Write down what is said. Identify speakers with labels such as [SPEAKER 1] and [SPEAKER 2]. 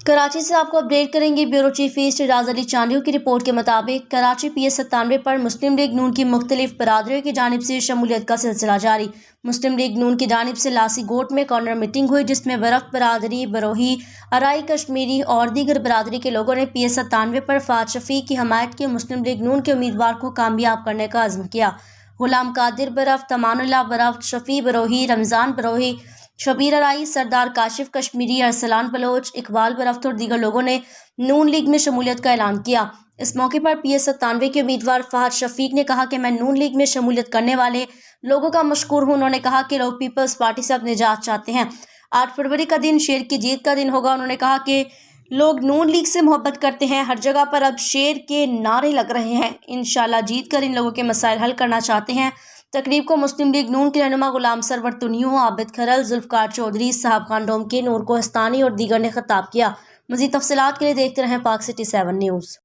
[SPEAKER 1] कराची से आपको अपडेट करेंगे। ब्यूरो चीफ ईस्ट राज अली चांडियों की रिपोर्ट के मुताबिक कराची PS97 पर मुस्लिम लीग नून की मुख्तलिफ बरादरियों की जानिब से शमूलियत का सिलसिला जारी। मुस्लिम लीग नून की जानिब से लासी गोट में कॉर्नर मीटिंग हुई, जिसमें वरक बरादरी, बरोही, अराई कश्मीरी और दीगर बरादरी के लोगों ने PS97 पर फहद शफीक की हमायत की मुस्लिम लीग नून के उम्मीदवार को कामयाब करने का अज़्म किया। गुलाम कादिर बरफ, तमानुल्लाह बरफ, शफी बरोही, रमज़ान बरोही, शबीर अराई, सरदार काशिफ कश्मीरी, अरसलान बलोच, इकबाल बरफ्त और दीगर लोगों ने नून लीग में शमूलियत का ऐलान किया। इस मौके पर PS97 के उम्मीदवार फहद शफीक ने कहा कि मैं नून लीग में शमूलियत करने वाले लोगों का मशकूर हूँ। उन्होंने कहा कि लोग पीपल्स पार्टी से अब निजात चाहते हैं। 8 फरवरी का दिन शेर की जीत का दिन होगा। उन्होंने कहा कि लोग नून लीग से मोहब्बत करते हैं, हर जगह पर अब शेर के नारे लग रहे हैं। इंशाल्लाह जीत कर इन लोगों के मसाइल हल करना चाहते हैं। तकरीब को मुस्लिम लीग नून के रहनुमा गुलाम सरवर तुनियो, आबिद खरल, जुल्फकार चौधरी, साहब खान डोमके, नूर कोहस्तानी और दीगर ने खिताब किया। मज़ीद तफसीलात के लिए देखते रहें पाक सिटी 7 न्यूज़।